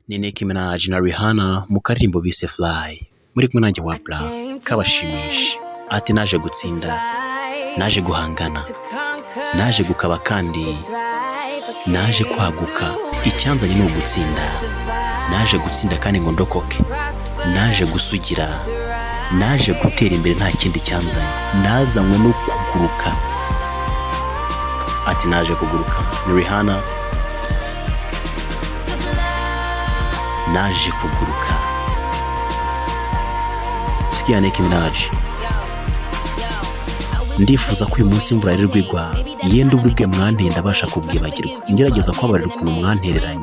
ni Nicki Minaj na Rihanna mu karirimbo bise Fly, muri kumwe nanjye wa Bla kabashimisha. Ati naje gutsinda, naje guhangana, naje gukaba kandi naje kwaguka, icyanzanye ni ugutsinda, naje gutsinda kandi ngo ndokoke, naje gusugira, naje gutera imbere nta kindi cyanzanye, nazanywe no kuguruka. Ati naje kuguruka. Ni Rihanna, naje kuguruka. Sikia Nicki Minaj, ndifuza ko uyu munsi imvura irirwa igwa, yenda ubwe mwanteye ndabasha kubwibagirwa, ngerageza kwabarira ukuntu mwantereranye,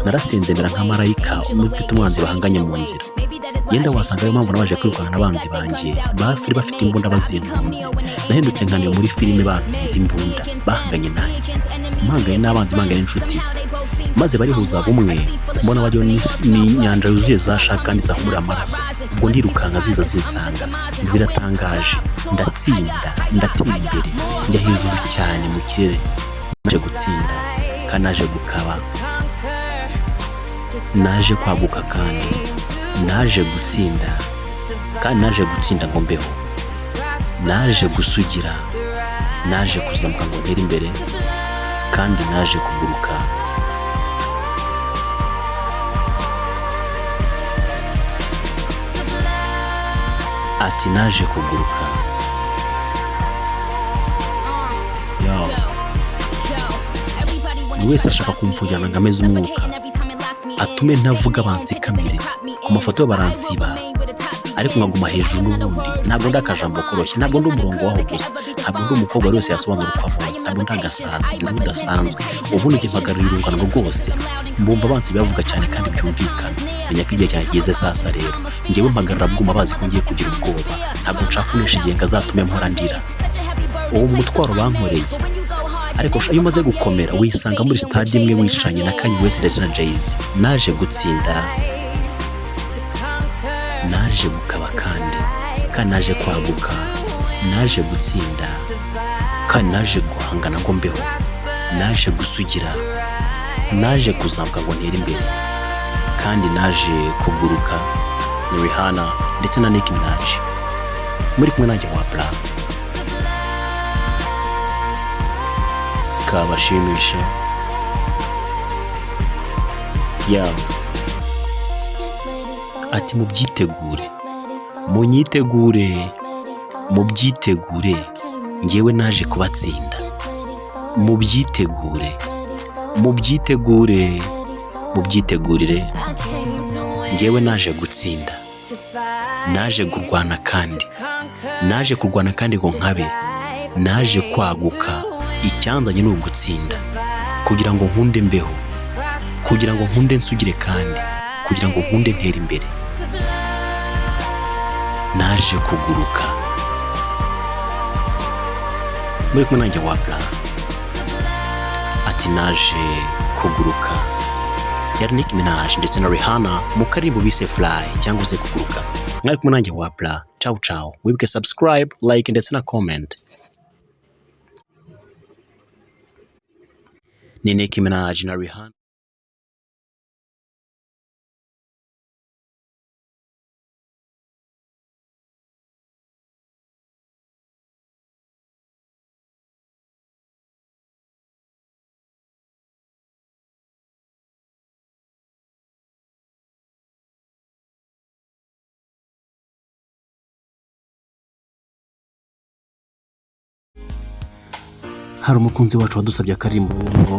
narasenze mera nka marayika umufite umwanzi bahanganye mu nzira, yenda wasanga ariyo mpamvu nabaje kwirukana n'abanzi banjye bafiri bafite imbunda bazintunze, nahindutse nkaniyo muri filime bantunze imbunda bahanganye nanjye, mpanganye n'abanzi mpanganye n'inshuti, maze barihuza bumwe, mbona bajyaho n'inyanja yuzuye zashaka kandi zahumura amaraso, ubwo ndirukanka ziza zinsanga, biratangaje, ndatsinda, ndatera imbere, njya hejuru cyane mu kirere, naje gutsinda kandi naje gukaba, naje kwaguka kandi naje gutsinda, kandi naje gutsinda ngo mbeho, naje gusugira, naje kuzamuka ngo ntere imbere, kandi naje kuguruka. Ati naje kuguruka. Buri wese ashaka kumfungirana ngo ameze umwuka, atume ntavuga bansikamire, ku mafoto yo baransiba, ariko nkaguma hejuru n'ubundi. Ntabwo ndi akajambo koroshye, ntabwo ndi umurongo waho gusa, ntabwo ndi umukobwa wese yasobanura uko abonye, ntabwo ndi agasazi, ndi udasanzwe. Ubundi njye mpagarariye urungano rwose, mbumva abansi bavuga cyane kandi byumvikana, menya ko igihe cyageze. Sasa rero njyewe mpagarara bwuma bazi ko ngiye kugira ubwoba, ntabwo nshaka kunesha igihe ngazatume mpora ndira. Uwo mutwaro bankoreye, ariko iyo umaze gukomera wisanga muri stade imwe wicaranye na Kanye West ndetse na Jay-Z. Naje gutsinda, naje gukaba kandi naje kwaguka, naje gutsinda kandi naje guhangana ngo mbeho, naje gusugira, naje kuzamuka ngo ntere imbere, kandi naje kuguruka. Ni Rihanna ndetse na Nicki Minaj, muri kumwe nanjye wa Bla kabashimisha. Ati mubyitegure, munyitegure, mubyitegure, njyewe naje kubatsinda, mubyitegure, mubyitegure, mubyitegurire, njyewe naje gutsinda, naje kurwana kandi naje kurwana kandi ngo nkabe, naje kwaguka, icyanzanye ni ugutsinda, kugira ngo nkunde mbeho, kugira ngo nkunde nsugire kandi kugira ngo nkunde ntere imbere, naje kuguruka. Muri kumwe nanjye wa Bla. Ati naje kuguruka. Yari Nicki Minaj ndetse na Rihanna mu karirimbo bise Fly cyangwa se kuguruka. Mwari kumwe nanjye wa Bla. Ciao ciao. Wibuke subscribe, like ndetse na comment. Ni Nicki Minaj na Rihanna. Hari umukunzi wacu wadusabye akarimbo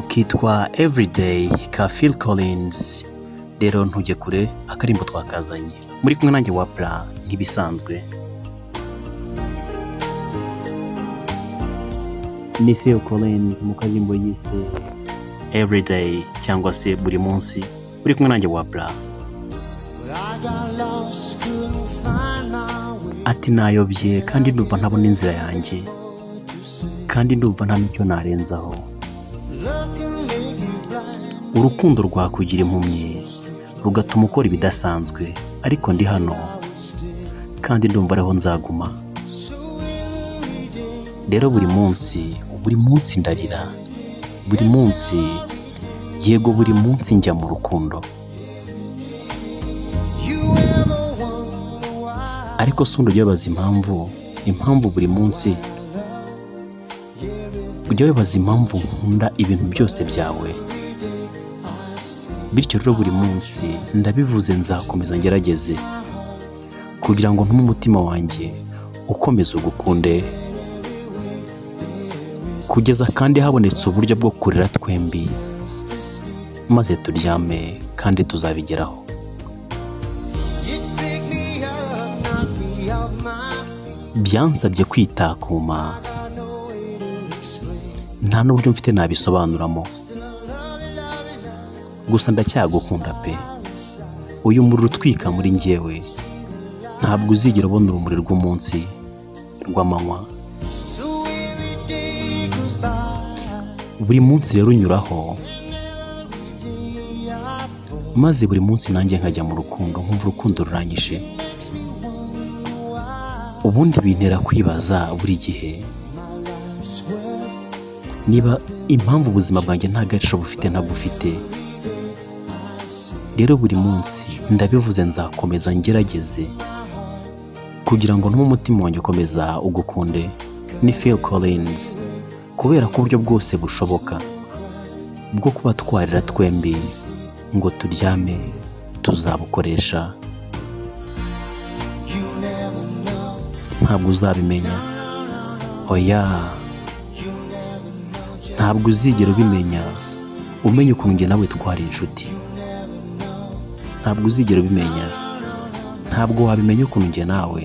kitwa Everyday ka Phil Collins. Rero ntujye kure, akarimbo twakazanye. Muri kumwe nanjye wa Bla nk'ibisanzwe. Ni Phil Collins mu karimbo yise Everyday cyangwa se buri munsi. Muri kumwe nanjye wa Bla. Ati nayobye kandi ndumva ntabona inzira yanjye, kandi ndumva nta n'icyo narenzaho. Urukundo rwakugira impumyi, rugatuma ukora ibidasanzwe, ariko ndi hano kandi ndumva ariho nzaguma. Rero buri munsi ndarira, buri munsi, yego buri munsi njya mu rukundo, ariko si undi ujya wibaza impamvu buri munsi ujya wibaza impamvu nkunda ibintu byose byawe. Bityo rero buri munsi ndabivuze, nzakomeza ngerageze kugira ngo ntume umutima wanjye ukomeze ugukunde, kugeza kandi habonetse uburyo bwo kurera twembi, maze turyame kandi tuzabigeraho. Byansabye kwitakuma, nta n'uburyo mfite nabisobanuramo, gusa ndacyagukunda pe. Uyu muriro utwika muri njyewe ntabwo uzigera ubona urumuri rw'umunsi, rw'amanywa. Buri munsi rero unyuraho, maze buri munsi nanjye nkajya mu rukundo, nkumva urukundo ruranyishe. Ubundi bintera kwibaza buri gihe niba impamvu ubuzima bwanjye nta gaciro bufite ntagufite. Rero buri munsi ndabivuze, nzakomeza ngerageze kugira ngo ntume umutima wanjye ukomeza ugukunde. Ni Phil Collins, kubera ko uburyo bwose bushoboka bwo kuba twarira twembi ngo turyame tuzabukoresha. Ntabwo uzabimenya, oya, ntabwo uzigera ubimenya. Umenye ukuntu njye nawe twari inshuti, ntabwo uzigera ubimenya. Ntabwo wabimenya ukuntu njye nawe,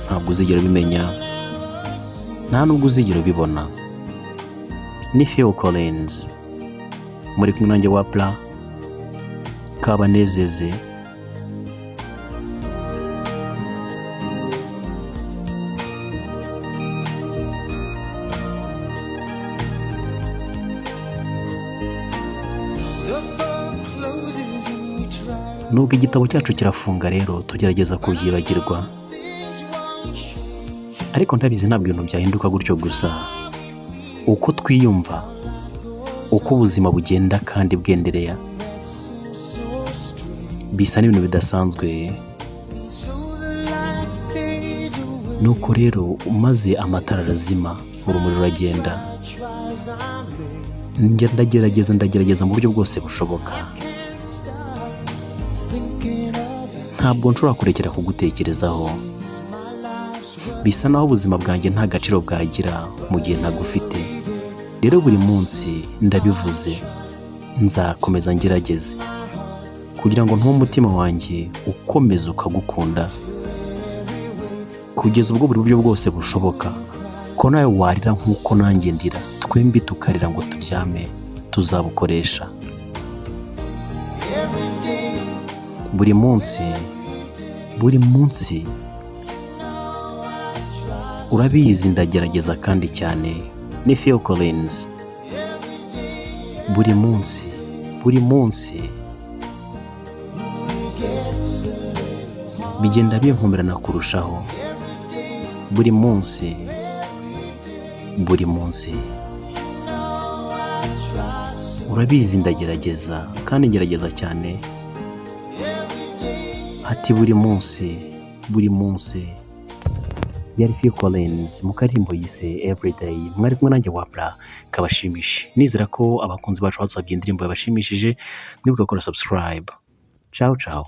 ntabwo uzigera ubimenya, nta nubwo uzigera ubibona. Ni Phil Collins, muri kumwe nanjye wa Bla Kabanezeze. Nubwo igitabo cyacu kirafunga rero tugerageza kubyibagirwa, ariko ndabizi ntabwo ibintu byahinduka gutyo gusa. Uko twiyumva, uko ubuzima bugenda kandi bwendereya, bisa n'ibintu bidasanzwe. Nuko rero maze amatara arazima, urumuri ruragenda. Ndagerageza mu buryo bwose bushoboka. Ntabwo nshobora kurekera kugutekerezaho. Bisa naho ubuzima bwanjye nta gaciro bwagira mu gihe ntagufite. Rero buri munsi ndabivuze, nzakomeza ngerageze kugira ngo ntume umutima wanjye ukomeze ukagukunda, kugeza ubwo buri buryo bwose bushoboka ko nawe warira nk'uko nanjye ndira, twembi tukarira ngo turyame tuzabukoresha. Buri munsi urabizi ndagerageza kandi cyane. Ni Phil Collins. Buri munsi bigenda binkomerana kurushaho. Buri munsi urabizi ndagerageza kandi ngerageza cyane. Ati buri munsi yari Phil Collins mu karimbo yise Everyday. Mwari kumwe nanjye wa Bla Kabashimishe. Nizera ko abakunzi bacu batsabye indirimbo yabashimishije. Mwibuke gukora subscribe. Ciao ciao.